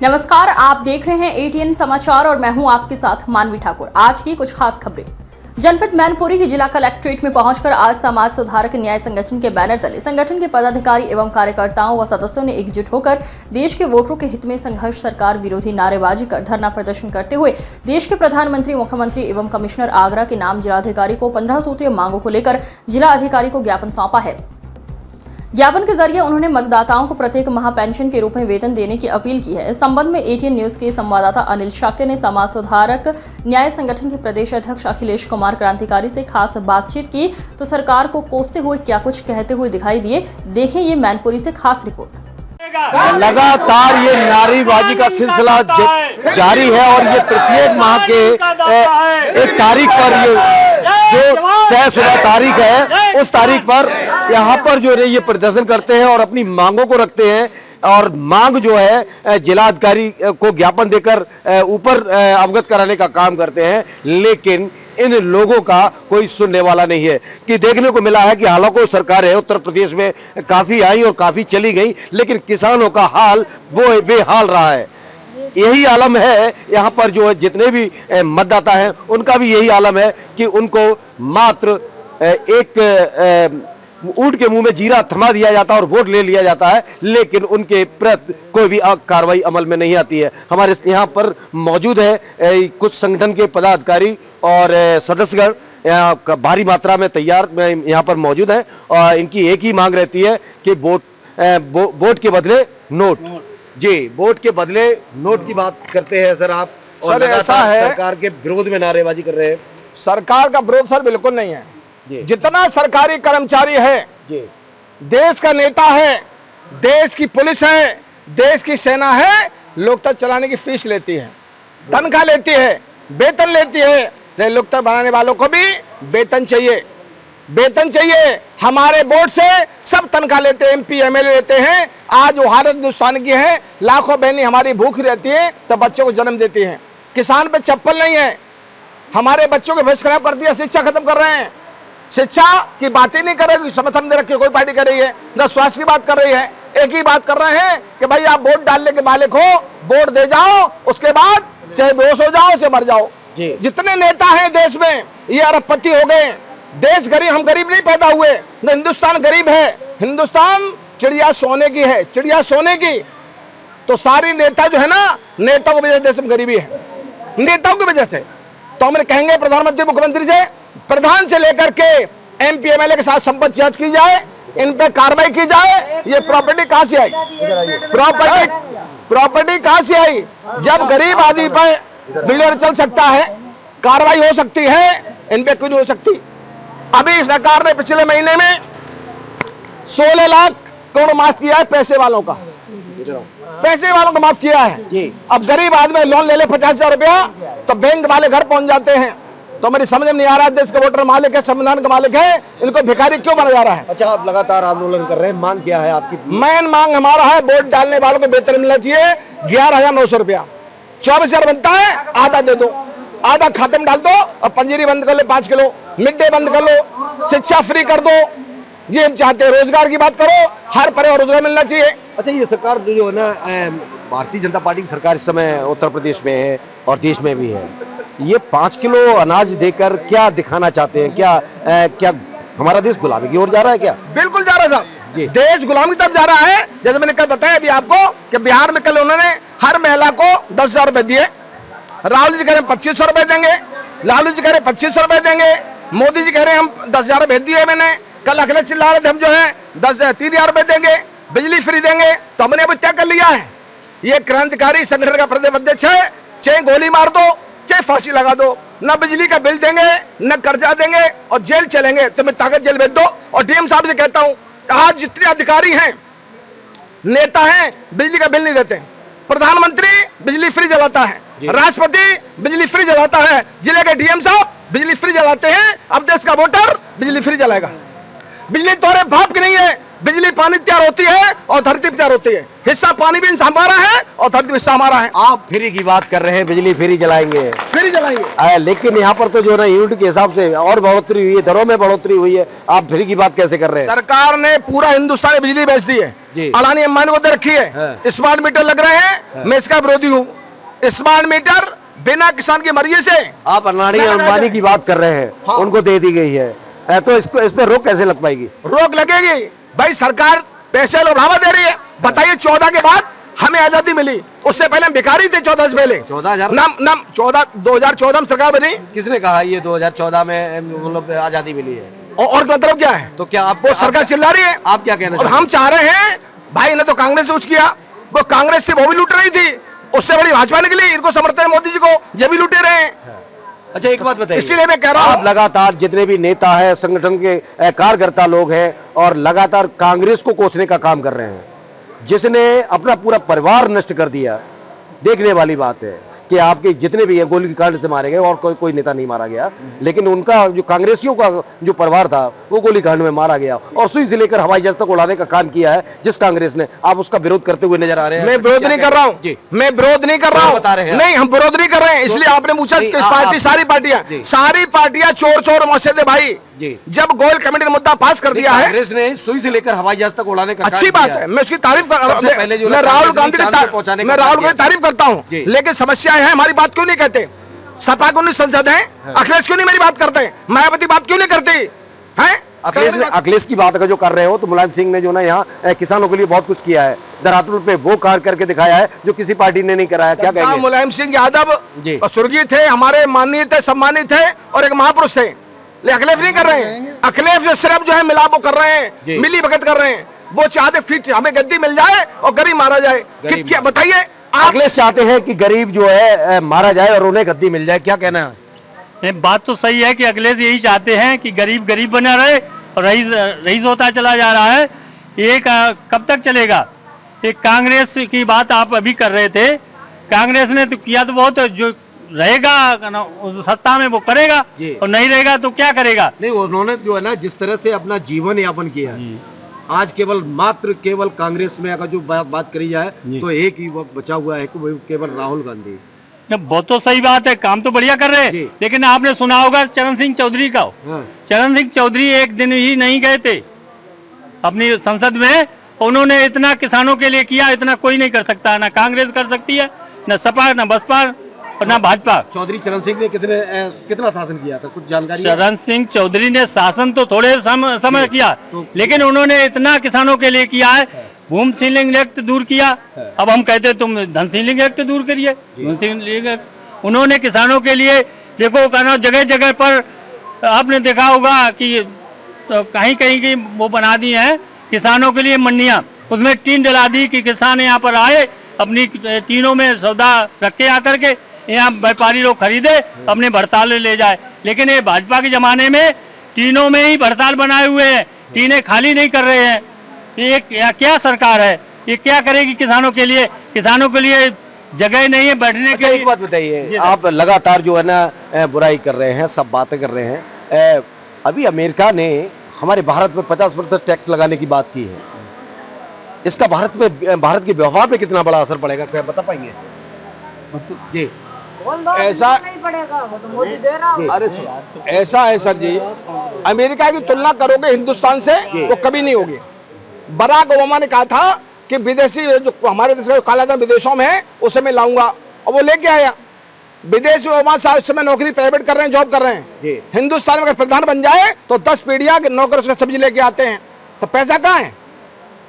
नमस्कार, आप देख रहे हैं एटीएन समाचार और मैं हूं आपके साथ मानवी ठाकुर। आज की कुछ खास खबरें। जनपद मैनपुरी की जिला कलेक्ट्रेट में पहुंचकर आज समाज सुधारक न्याय संगठन के बैनर तले संगठन के पदाधिकारी एवं कार्यकर्ताओं व सदस्यों ने एकजुट होकर देश के वोटरों के हित में संघर्ष सरकार विरोधी नारेबाजी कर धरना प्रदर्शन करते हुए देश के प्रधानमंत्री, मुख्यमंत्री एवं कमिश्नर आगरा के नाम जिलाधिकारी को 15 सूत्रीय मांगों को लेकर जिला अधिकारी को ज्ञापन सौंपा है। ज्ञापन के जरिए उन्होंने मतदाताओं को प्रत्येक माह पेंशन के रूप में वेतन देने की अपील की है। इस संबंध में एटीएन न्यूज के संवाददाता अनिल शाक्य ने समाज सुधारक न्याय संगठन के प्रदेश अध्यक्ष अखिलेश कुमार क्रांतिकारी से खास बातचीत की तो सरकार को कोसते हुए क्या कुछ कहते हुए दिखाई दिए। देखें ये मैनपुरी से खास रिपोर्ट। लगातार ये नारेबाजी का सिलसिला जारी है और ये प्रत्येक माह के एक तारीख पर ये जो तयशुदा तारीख है उस तारीख पर यहाँ पर जो है ये प्रदर्शन करते हैं और अपनी मांगों को रखते हैं और मांग जो है जिलाधिकारी को ज्ञापन देकर ऊपर अवगत कराने का काम करते हैं। लेकिन इन लोगों का कोई सुनने वाला नहीं है कि देखने को मिला है कि हालांकि सरकार है उत्तर प्रदेश में काफी आई और काफी चली गई, लेकिन किसानों का हाल वो बेहाल रहा है। यही आलम है यहाँ पर जो जितने भी मतदाता हैं उनका भी यही आलम है कि उनको मात्र एक ऊंट के मुंह में जीरा थमा दिया जाता है और वोट ले लिया जाता है, लेकिन उनके प्रति कोई भी कार्रवाई अमल में नहीं आती है। हमारे यहाँ पर मौजूद है कुछ संगठन के पदाधिकारी और सदस्यगण भारी मात्रा में तैयार यहाँ पर मौजूद हैं और इनकी एक ही मांग रहती है कि वोट के बदले नोट। जी, वोट के बदले नोट की बात करते हैं सर आप। और सर ऐसा है, सरकार के विरोध में नारेबाजी कर रहे हैं। सरकार का विरोध सर बिल्कुल नहीं है। जितना सरकारी कर्मचारी है, देश का नेता है, देश की पुलिस है, देश की सेना है, लोकतंत्र चलाने की फीस लेती है, तनख्वाह लेती है, वेतन लेती है। लोकतंत्र बनाने वालों को भी वेतन चाहिए, वेतन चाहिए। हमारे बोर्ड से सब तनख्वाह लेते हैं, एमपी एमएलए लेते हैं। आज वो भारत हिंदुस्तान की है, लाखों बहनें हमारी भूख रहती है तो बच्चों को जन्म देती हैं। किसान पे चप्पल नहीं है, हमारे बच्चों के भविष्य खराब कर दिया, शिक्षा खत्म कर रहे हैं। शिक्षा की बात ही नहीं कर रहे, समर्थन दे रखी कोई पार्टी कर रही है, न स्वास्थ्य की बात कर रही है। एक ही बात कर रहे हैं कि भाई आप वोट डालने के मालिक हो, वोट दे जाओ, उसके बाद चाहे बेहोश हो जाओ चाहे मर जाओ। जितने नेता हैं देश में ये अरबपति हो गए। देश गरीब, हम गरीब नहीं पैदा हुए, न हिंदुस्तान गरीब है। हिंदुस्तान चिड़िया सोने की है, चिड़िया सोने की। तो सारी नेता जो है ना, नेताओं की वजह से देश में गरीबी है, नेताओं की वजह से। तो हम प्रधानमंत्री, मुख्यमंत्री से, प्रधान से लेकर के एमपी एमएलए के साथ संपत्ति जांच की जाए, इन पे कार्रवाई की जाए। ये प्रॉपर्टी कहां से आई? प्रॉपर्टी कहां से आई? जब गरीब आदमी पर बिल्डर चल सकता है, कार्रवाई हो सकती है, इन पे क्यों नहीं हो सकती? अभी सरकार ने पिछले महीने में 16 लाख करोड़ माफ किया है पैसे वालों का, पैसे वालों को माफ किया है। अब गरीब आदमी लोन ले ले 50,000 रुपया तो बैंक वाले घर पहुंच जाते हैं। तो मेरी समझ में नहीं आ रहा, देश के वोटर मालिक है, संविधान का मालिक है, इनको भिखारी क्यों बना जा रहा है? अच्छा, आप लगातार आंदोलन कर रहे हैं, मांग क्या है आपकी? मेन मांग हमारा है वोट डालने वालों को वेतन मिलना चाहिए 11,900 रुपया। 24,000 बनता है, आधा दे दो, आधा खाते में डाल दो और पंजीरी बंद कर लो 5 किलो, मिड डे बंद कर लो, शिक्षा फ्री कर दो। ये हम चाहते हैं। रोजगार की बात करो, हर परिवार रोजगार मिलना चाहिए। अच्छा, ये सरकार जो है ना, भारतीय जनता पार्टी की सरकार इस समय उत्तर प्रदेश में है और देश में भी है, ये 5 किलो अनाज देकर क्या दिखाना चाहते हैं? क्या हमारा देश गुलामी की ओर जा रहा है क्या? बिल्कुल जा रहा है साहब, देश गुलामी की तरफ जा रहा है। जैसे मैंने कल बताया अभी आपको कि बिहार में कल उन्होंने हर महिला को 10,000 रुपए दिए। राहुल जी कह रहे हैं 2500 रुपए देंगे, लालू जी कह रहे हैं 2500 रुपए देंगे, मोदी जी कह रहे हैं हम 10,000 भेज दिए। मैंने कल अखिलेश चिल्ला रहे थे हम जो है 3,000 रुपए देंगे, बिजली फ्री देंगे। तो हमने अभी तय कर लिया है। ये क्रांतिकारी संगठन का प्रदेश अध्यक्ष है, चाहे गोली मार दो चाहे फांसी लगा दो, न बिजली का बिल देंगे न कर्जा देंगे और जेल चलेंगे। तो मैं ताकत जेल भेज दो। और डीएम साहब से कहता हूं, आज जितने अधिकारी हैं, नेता हैं, बिजली का बिल नहीं देते। प्रधानमंत्री बिजली फ्री जलाता है, राष्ट्रपति बिजली फ्री जलाता है, जिले के डीएम साहब बिजली फ्री जलाते हैं। अब देश का वोटर बिजली फ्री जलाएगा। बिजली तोरे बाप की नहीं है, बिजली पानी तैयार होती है और धरती तैयार होती है। हिस्सा पानी भी हमारा है और धरती हिस्सा हमारा है। आप फ्री की बात कर रहे हैं, बिजली फ्री जलाएंगे, फ्री जलाएंगे, लेकिन यहाँ पर तो जो है ना यूनिट के हिसाब से और बढ़ोतरी हुई है, दरों में बढ़ोतरी हुई है, आप फ्री की बात कैसे कर रहे हैं? सरकार ने पूरा हिंदुस्तान में बिजली बेच दी है, अडानी अंबानी को दे रखी है। स्मार्ट मीटर लग रहे हैं, मैं इसका विरोधी हूँ। स्मार्ट मीटर बिना किसान की मर्जी से, आप अडानी अंबानी की बात कर रहे हैं, हाँ। उनको दे दी गई है, तो इसको इस पर रोक कैसे लग पाएगी? रोक लगेगी भाई, सरकार पैसे लोग बढ़ावा दे रही है। बताइए 14 के बाद हमें आजादी मिली, उससे पहले हम भिखारी थे। 14 से पहले 2014 में सरकार बनी। किसने कहा ये 2014 में मतलब आजादी मिली है? और मतलब क्या है? तो क्या आप वो सरकार चिल्ला रही है, आप क्या कहना और चाहते हम चाह रहे हैं भाई, ने तो कांग्रेस यूज किया, वो कांग्रेस थी वो भी लूट रही थी, उससे बड़ी भाजपा निकली, इनको समर्थन मोदी जी को, ये भी लूटे रहे हैं। अच्छा एक बात बताइए, इसलिए मैं कह रहा आप हूँ लगातार जितने भी नेता है, संगठन के कार्यकर्ता लोग हैं, और लगातार कांग्रेस को कोसने का काम कर रहे हैं, जिसने अपना पूरा परिवार नष्ट कर दिया। देखने वाली बात है कि आपके जितने भी गोली कांड से मारे गए और कोई नेता नहीं मारा गया, लेकिन उनका जो कांग्रेसियों का जो परिवार था वो गोली कांड में मारा गया, और सुई से लेकर हवाई जहाज तक उड़ाने का काम किया है जिस कांग्रेस ने। आप उसका विरोध करते हुए नजर आ रहे हैं। मैं विरोध नहीं कर रहा हूँ, मैं विरोध नहीं कर रहा हूँ, बता रहे हैं नहीं हम विरोध नहीं कर रहे हैं। इसलिए आपने पूछा पार्टी, सारी पार्टियां चोर मौसे भाई, जब गोयल कमेटी ने मुद्दा पास कर दिया है, कांग्रेस ने सुई से लेकर हवाई जहाज तक उड़ाने का अच्छी बात है, मैं उसकी तारीफ कर रहा हूँ, मैं राहुल गांधी की तारीफ करता हूँ, लेकिन समस्या है हमारी बात क्यों नहीं कहते? सपा को नहीं संसद है, अखिलेश क्यों नहीं मेरी बात करते? मायावती बात क्यों नहीं करती है? अखिलेश की बात अगर जो कर रहे हो तो मुलायम सिंह ने जो ना यहाँ किसानों के लिए बहुत कुछ किया है, धरातल पे वो कार्य करके दिखाया है जो किसी पार्टी ने नहीं कराया। क्या कहेंगे? मुलायम सिंह यादव स्वर्गीय थे, हमारे माननीय थे, सम्मानित थे और एक महापुरुष थे, लेकिन अखिलेश नहीं कर रहे हैं। अखिलेश सिर्फ जो है मिलाप कर रहे हैं, मिली भगत कर रहे हैं। वो चाहते फिट हमें गद्दी मिल जाए और गरीब मारा जाए। क्या बताइए? अखिलेश चाहते हैं कि गरीब जो है मारा जाए और उन्हें गद्दी मिल जाए, क्या कहना है? बात तो सही है कि अखिलेश यही चाहते हैं कि गरीब गरीब बना रहे और रईस होता चला जा रहा है। ये कब तक चलेगा? एक कांग्रेस की बात आप अभी कर रहे थे, कांग्रेस ने तो किया तो बहुत, जो रहेगा सत्ता में वो करेगा और नहीं रहेगा तो क्या करेगा? नहीं, उन्होंने जो है ना जिस तरह से अपना जीवन यापन किया है, आज केवल कांग्रेस में अगर जो बात करी जाए तो एक ही वक्त बचा हुआ है, केवल राहुल गांधी। बहुत तो सही बात है, काम तो बढ़िया कर रहे हैं, लेकिन आपने सुना होगा चरण सिंह चौधरी का। चरण सिंह चौधरी एक दिन ही नहीं गए थे अपनी संसद में, उन्होंने इतना किसानों के लिए किया, इतना कोई नहीं कर सकता, ना कांग्रेस कर सकती है, न सपा, न बसपा और ना भाजपा। चौधरी चरण सिंह ने कितना शासन किया था, कुछ जानकारी? चरण सिंह चौधरी ने शासन तो थोड़े समय किया, लेकिन उन्होंने इतना किसानों के लिए किया है। भूमि सीलिंग एक्ट दूर किया, अब हम कहते तुम धन सीलिंग एक्ट दूर करिए। उन्होंने किसानों के लिए देखो कहना, जगह जगह पर आपने देखा होगा कि तो कहीं कहीं की वो बना दी है किसानों के लिए मंडियां, उसमें टीन डला दी कि किसान यहाँ पर आए, अपनी टीनों में सौदा रखे आकर के, यहाँ व्यापारी लोग खरीदे, अपने भड़ताल ले जाए। लेकिन ये भाजपा के जमाने में टीनों में ही भड़ताल बनाए हुए हैं, टीनें खाली नहीं कर रहे हैं। ये क्या सरकार है? ये क्या करेगी किसानों के लिए? किसानों के लिए जगह नहीं है बैठने के लिए। एक बात बताइए, आप लगातार जो है ना बुराई कर रहे हैं, सब बातें कर रहे हैं, अभी अमेरिका ने हमारे भारत में 50% टैक्स लगाने की बात की है, इसका भारत के व्यवहार पे कितना बड़ा असर पड़ेगा, क्या बता पाएंगे? जी ऐसा नहीं पड़ेगा, वो तो मोदी दे रहा है। अरे ऐसा है सर जी, अमेरिका की तुलना करोगे हिंदुस्तान से वो कभी नहीं होगी। बराक ओबामा ने कहा था कि विदेशी जो हमारे देश का काला धन विदेशों में है उसे मैं लाऊंगा, और वो लेके आया। विदेशी ओबामा साहब इस समय नौकरी प्राइवेट कर रहे हैं, जॉब कर रहे हैं। हिंदुस्तान में अगर प्रधान बन जाए तो 10 पीढ़ियां नौकर उसका सब्जी लेके आते हैं, तो पैसा कहाँ है?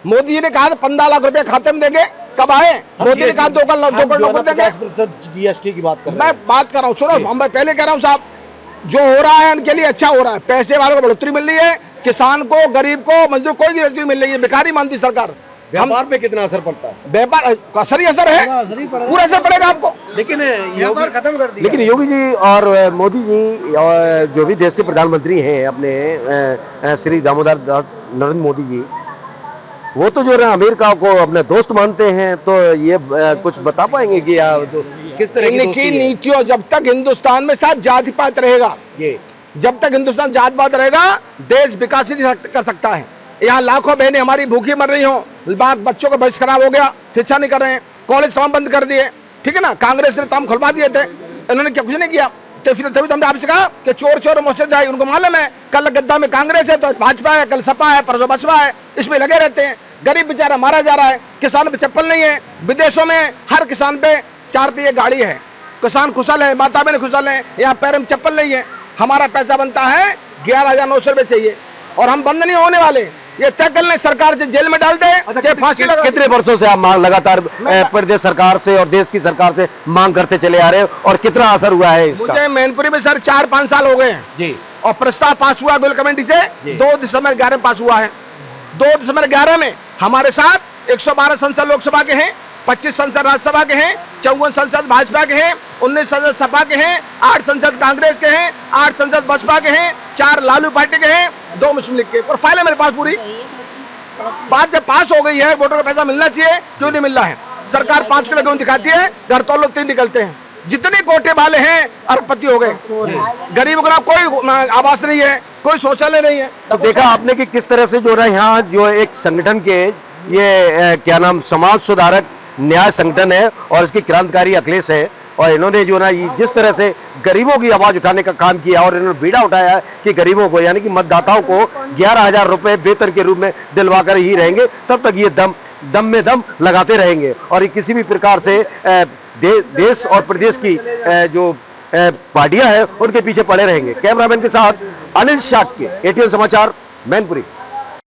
मोदी जी ने कहा था 15 लाख रुपए खाते में देंगे, कब आए? मोदी ने कहा 2 करोड़ नौकर देंगे। जीएसटी की बात कर रहे हैं। मैं बात कर रहा हूँ, सुनो, हम पहले कह रहा हूँ साहब, जो हो रहा है उनके लिए अच्छा हो रहा है, पैसे वालों को बढ़ोतरी मिल रही है, किसान को, गरीब को, मजदूर कोई बढ़ोतरी मिल रही है, बेकारी मानती सरकार। व्यापार पे कितना असर पड़ता है? व्यापार असर ही असर है, पूरा असर पड़ेगा आपको। लेकिन व्यापार खत्म कर दिया। लेकिन योगी जी और मोदी जी और जो भी देश के प्रधानमंत्री हैं अपने श्री दामोदर दास नरेंद्र मोदी जी, वो तो जो है अमेरिका को अपने दोस्त मानते हैं, तो ये कुछ बता पाएंगे कि किस तरह की नीतियों, जब तक हिंदुस्तान में साथ जाति पात रहेगा, जब तक हिंदुस्तान जात पात रहेगा, देश विकास नहीं कर सकता है। यहाँ लाखों बहनें हमारी भूखी मर रही हो, बच्चों का भविष्य खराब हो गया, शिक्षा नहीं कर रहे हैं, कॉलेज तमाम बंद कर दिए, ठीक है ना। कांग्रेस ने तमाम खुलवा दिए थे, इन्होंने क्या कुछ नहीं किया। तो फिर तभी तो हमने आपसे कहा कि चोर चोर मुझसे जाए, उनको मालूम है कल गद्दा में कांग्रेस है तो भाजपा है, कल सपा है, परसों बसपा है, इसमें लगे रहते हैं। गरीब बेचारा मारा जा रहा है, किसान पे चप्पल नहीं है, विदेशों में हर किसान पे 4 पहिए गाड़ी है, किसान खुशहाल है, माता बहन खुशहाल है, यहाँ पैर में चप्पल नहीं है। हमारा पैसा बनता है 11,900 रुपये चाहिए और हम बंद नहीं होने वाले। ये तय कर लें, सरकार से जेल में डाल दे, चाहे फांसी लगा। कितने वर्षों से आप मांग लगातार प्रदेश सरकार से और देश की सरकार से मांग करते चले आ रहे हैं और कितना असर हुआ है इसका? मुझे मैनपुरी में सर 4-5 साल हो गए हैं जी, और प्रस्ताव पास हुआ गोल कमेटी से 2 दिसंबर 11 पास हुआ है। 2 दिसंबर 11 में हमारे साथ 112 संसद लोकसभा के हैं, 25 संसद राज्यसभा के हैं, 54 संसद भाजपा के हैं, 19 संसद सपा के हैं, 8 संसद कांग्रेस के हैं, 8 संसद बसपा के हैं, 4 लालू पार्टी के हैं, 2 मुस्लिम लीग के। प्रोफाइल है मेरे पास पूरी। बात जब पास हो गई है, वोटर का पैसा मिलना चाहिए, क्यों नहीं मिल रहा है? सरकार 5 किलो गेहूं दिखाती है, घर तो लोग 3 निकलते हैं। जितने कोटे वाले हैं अरबपति हो गए, गरीब को कोई आवास नहीं है, कोई शौचालय नहीं है। तो देखा आपने कि किस तरह से जो है यहाँ जो एक संगठन के ये क्या नाम समाज सुधारक न्याय संगठन है और इसके क्रांतिकारी अखिलेश है और इन्होंने जो ना जिस तरह से गरीबों की आवाज उठाने का काम किया और इन्होंने बीड़ा उठाया है कि गरीबों को यानी कि मतदाताओं को 11,000 रुपए वेतन के रूप में दिलवाकर ही रहेंगे, तब तक ये दम में दम लगाते रहेंगे और ये किसी भी प्रकार से देश और प्रदेश की जो पार्टियां हैं उनके पीछे पड़े रहेंगे। कैमरामैन के साथ अनिल शाक्य, ATN समाचार, मैनपुरी।